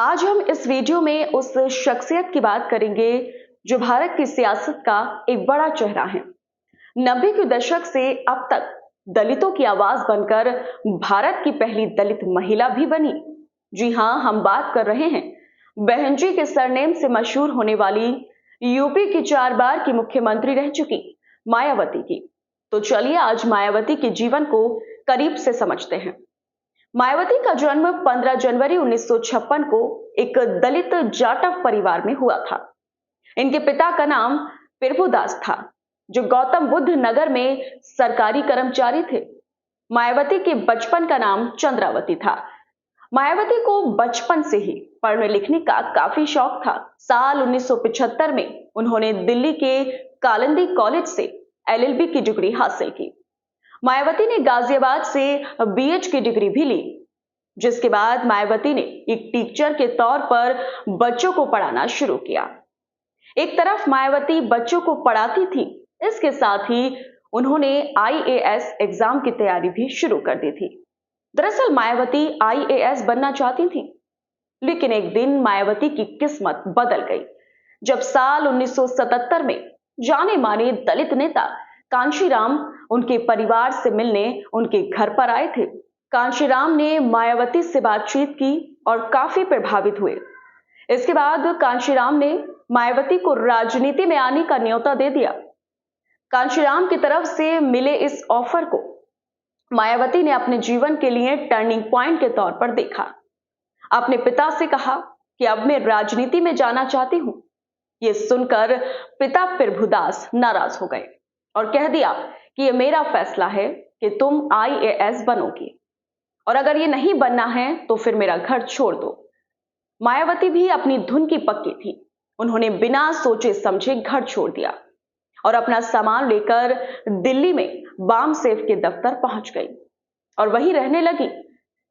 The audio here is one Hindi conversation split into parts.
आज हम इस वीडियो में उस शख्सियत की बात करेंगे जो भारत की सियासत का एक बड़ा चेहरा है। 90 के दशक से अब तक दलितों की आवाज बनकर भारत की पहली दलित महिला भी बनी। जी हां, हम बात कर रहे हैं बहन जी के सरनेम से मशहूर होने वाली यूपी की 4 बार की मुख्यमंत्री रह चुकी मायावती की। तो चलिए आज मायावती के जीवन को करीब से समझते हैं। मायावती का जन्म 15 जनवरी 1956 को एक दलित जाटव परिवार में हुआ था। इनके पिता का नाम प्रभुदास था, जो गौतम बुद्ध नगर में सरकारी कर्मचारी थे। मायावती के बचपन का नाम चंद्रावती था। मायावती को बचपन से ही पढ़ने लिखने का काफी शौक था। साल 1975 में उन्होंने दिल्ली के कालिंदी कॉलेज से एलएलबी की डिग्री हासिल की। मायावती ने गाजियाबाद से बीएच की डिग्री भी ली, जिसके बाद मायावती ने एक टीचर के तौर पर बच्चों को पढ़ाना शुरू किया। एक तरफ मायावती बच्चों को पढ़ाती थी, इसके साथ ही उन्होंने आईएएस एग्जाम की तैयारी भी शुरू कर दी थी। दरअसल मायावती आईएएस बनना चाहती थी, लेकिन एक दिन मायावती की किस्मत बदल गई जब साल 1977 में जाने माने दलित नेता कांशीराम उनके परिवार से मिलने उनके घर पर आए थे। कांशीराम ने मायावती से बातचीत की और काफी प्रभावित हुए। इसके बाद कांशीराम ने मायावती को राजनीति में आने का न्योता दे दिया। कांशीराम की तरफ से मिले इस ऑफर को मायावती ने अपने जीवन के लिए टर्निंग पॉइंट के तौर पर देखा। अपने पिता से कहा कि अब मैं राजनीति में जाना चाहती हूं। यह सुनकर पिता प्रभुदास नाराज हो गए और कह दिया कि यह मेरा फैसला है कि तुम आईएएस बनोगी, और अगर ये नहीं बनना है तो फिर मेरा घर छोड़ दो। मायावती भी अपनी धुन की पक्की थी। उन्होंने बिना सोचे समझे घर छोड़ दिया और अपना सामान लेकर दिल्ली में बाम सेफ के दफ्तर पहुंच गई और वहीं रहने लगी।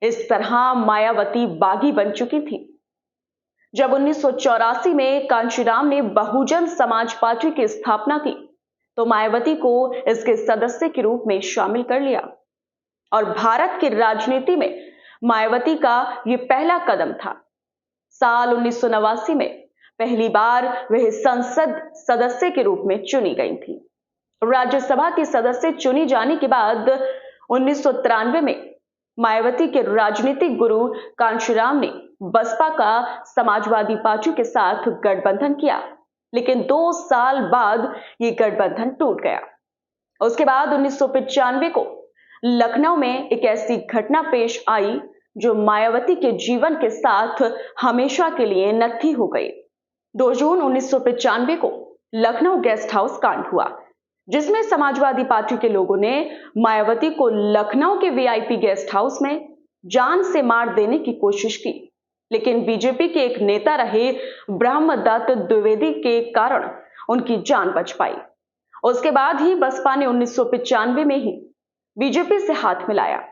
इस तरह मायावती बागी बन चुकी थी। जब 1984 में कांशीराम ने बहुजन समाज पार्टी की स्थापना की तो मायावती को इसके सदस्य के रूप में शामिल कर लिया और भारत की राजनीति में मायावती का यह पहला कदम था। साल 1989 में पहली बार वह संसद सदस्य के रूप में चुनी गई थी। राज्यसभा की सदस्य चुनी जाने के बाद 1993 में मायावती के राजनीतिक गुरु कांशीराम ने बसपा का समाजवादी पार्टी के साथ गठबंधन किया, लेकिन 2 साल बाद यह गठबंधन टूट गया। उसके बाद 1995 को लखनऊ में एक ऐसी घटना पेश आई जो मायावती के जीवन के साथ हमेशा के लिए नत्थी हो गई। 2 जून 1995 को लखनऊ गेस्ट हाउस कांड हुआ, जिसमें समाजवादी पार्टी के लोगों ने मायावती को लखनऊ के वीआईपी गेस्ट हाउस में जान से मार देने की कोशिश की, लेकिन बीजेपी के एक नेता रहे ब्रह्मदत्त द्विवेदी के कारण उनकी जान बच पाई। उसके बाद ही बसपा ने 1995 में ही बीजेपी से हाथ मिलाया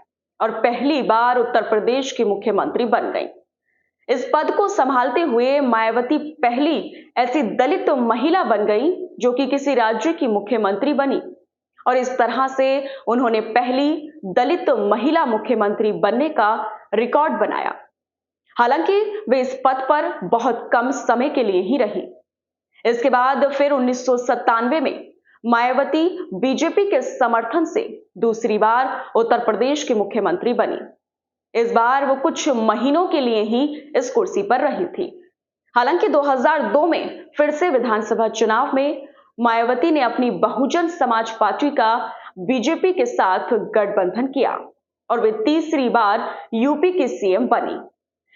और पहली बार उत्तर प्रदेश की मुख्यमंत्री बन गई। इस पद को संभालते हुए मायावती पहली ऐसी दलित महिला बन गई जो कि किसी राज्य की मुख्यमंत्री बनी, और इस तरह से उन्होंने पहली दलित महिला मुख्यमंत्री बनने का रिकॉर्ड बनाया। हालांकि वे इस पद पर बहुत कम समय के लिए ही रही। इसके बाद फिर 1997 में मायावती बीजेपी के समर्थन से दूसरी बार उत्तर प्रदेश की मुख्यमंत्री बनी। इस बार वो कुछ महीनों के लिए ही इस कुर्सी पर रही थी। हालांकि 2002 में फिर से विधानसभा चुनाव में मायावती ने अपनी बहुजन समाज पार्टी का बीजेपी के साथ गठबंधन किया और वे तीसरी बार यूपी की सीएम बनी।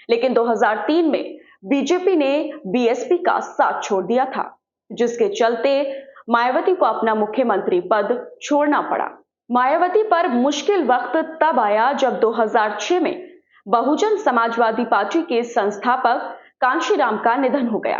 लेकिन 2003 में बीजेपी ने बीएसपी का साथ छोड़ दिया था, जिसके चलते मायावती को अपना मुख्यमंत्री पद छोड़ना पड़ा। मायावती पर मुश्किल वक्त तब आया जब 2006 में बहुजन समाजवादी पार्टी के संस्थापक कांशीराम का निधन हो गया,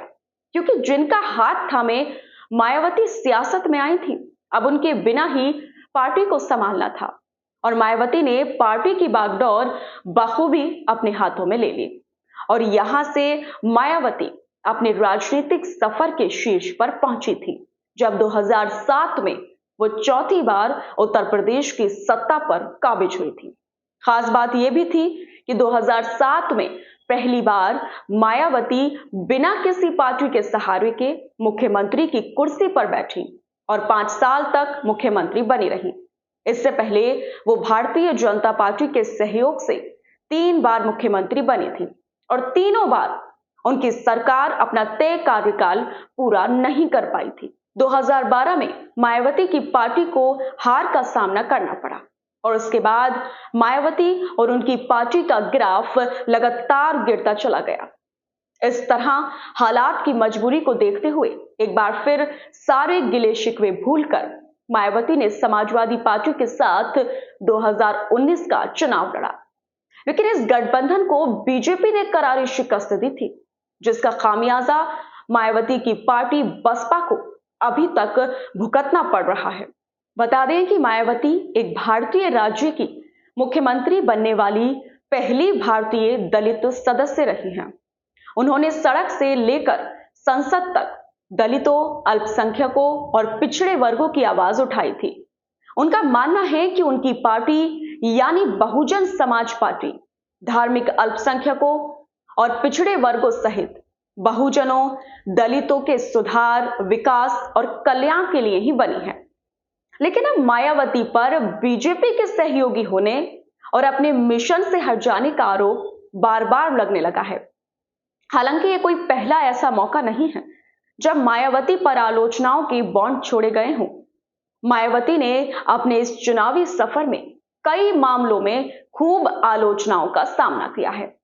क्योंकि जिनका हाथ थामे मायावती सियासत में आई थी, अब उनके बिना ही पार्टी को संभालना था और मायावती ने पार्टी की बागडोर बखूबी अपने हाथों में ले ली और यहां से मायावती अपने राजनीतिक सफर के शीर्ष पर पहुंची थी, जब 2007 में वो चौथी बार उत्तर प्रदेश की सत्ता पर काबिज हुई थी। खास बात यह भी थी कि 2007 में पहली बार मायावती बिना किसी पार्टी के सहारे के मुख्यमंत्री की कुर्सी पर बैठी और 5 साल तक मुख्यमंत्री बनी रही। इससे पहले वो भारतीय जनता पार्टी के सहयोग से 3 बार मुख्यमंत्री बनी थी और तीनों बार उनकी सरकार अपना तय कार्यकाल पूरा नहीं कर पाई थी। 2012 में मायावती की पार्टी को हार का सामना करना पड़ा और उसके बाद मायावती और उनकी पार्टी का ग्राफ लगातार गिरता चला गया। इस तरह हालात की मजबूरी को देखते हुए एक बार फिर सारे गिले शिकवे भूलकर मायावती ने समाजवादी पार्टी के साथ 2019 का चुनाव लड़ा। लेकिन इस गठबंधन को बीजेपी ने करारी शिकस्त दी थी, जिसका खामियाजा मायावती की पार्टी बसपा को अभी तक भुगतना पड़ रहा है। बता दें कि मायावती एक भारतीय राज्य की मुख्यमंत्री बनने वाली पहली भारतीय दलित सदस्य रही हैं। उन्होंने सड़क से लेकर संसद तक दलितों, अल्पसंख्यकों और पिछड़े वर्गों की आवाज उठाई थी। उनका मानना है कि उनकी पार्टी यानी बहुजन समाज पार्टी धार्मिक अल्पसंख्यकों और पिछड़े वर्गों सहित बहुजनों, दलितों के सुधार, विकास और कल्याण के लिए ही बनी है। लेकिन अब मायावती पर बीजेपी के सहयोगी होने और अपने मिशन से हट जाने का आरोप बार बार लगने लगा है। हालांकि ये कोई पहला ऐसा मौका नहीं है जब मायावती पर आलोचनाओं के बॉन्ड छोड़े गए हों। मायावती ने अपने इस चुनावी सफर में कई मामलों में खूब आलोचनाओं का सामना किया है।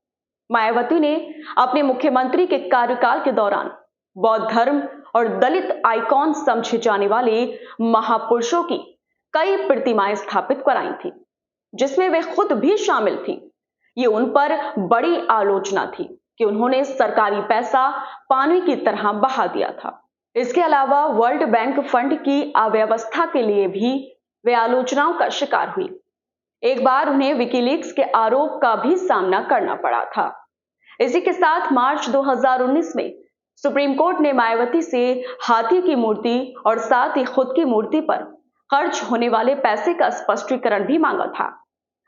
मायावती ने अपने मुख्यमंत्री के कार्यकाल के दौरान बौद्ध धर्म और दलित आइकॉन समझे जाने वाले महापुरुषों की कई प्रतिमाएं स्थापित कराई थी, जिसमें वे खुद भी शामिल थी। ये उन पर बड़ी आलोचना थी कि उन्होंने सरकारी पैसा पानी की तरह बहा दिया था। इसके अलावा वर्ल्ड बैंक फंड की अव्यवस्था के लिए भी वे आलोचनाओं का शिकार हुई। एक बार उन्हें विकीलीक्स के आरोप का भी सामना करना पड़ा था। इसी के साथ मार्च 2019 में सुप्रीम कोर्ट ने मायावती से हाथी की मूर्ति और साथ ही खुद की मूर्ति पर खर्च होने वाले पैसे का स्पष्टीकरण भी मांगा था।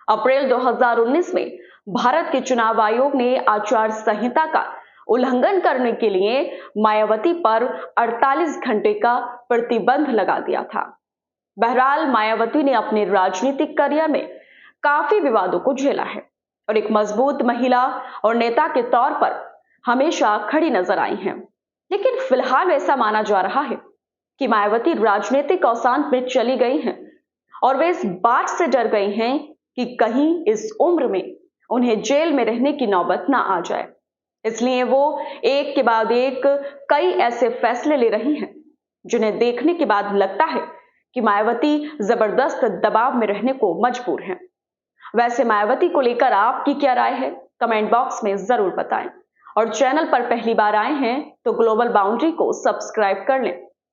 अप्रैल 2019 में भारत के चुनाव आयोग ने आचार संहिता का उल्लंघन करने के लिए मायावती पर 48 घंटे का प्रतिबंध लगा दिया था। बहरहाल मायावती ने अपने राजनीतिक करियर में काफी विवादों को झेला है और एक मजबूत महिला और नेता के तौर पर हमेशा खड़ी नजर आई हैं। लेकिन फिलहाल ऐसा माना जा रहा है कि मायावती राजनीतिक अवसान में चली गई हैं और वे इस बात से डर गई हैं कि कहीं इस उम्र में उन्हें जेल में रहने की नौबत ना आ जाए। इसलिए वो एक के बाद एक कई ऐसे फैसले ले रही हैं जिन्हें देखने के बाद लगता है कि मायावती जबरदस्त दबाव में रहने को मजबूर हैं। वैसे मायावती को लेकर आपकी क्या राय है, कमेंट बॉक्स में जरूर बताएं और चैनल पर पहली बार आए हैं तो ग्लोबल बाउंड्री को सब्सक्राइब कर लें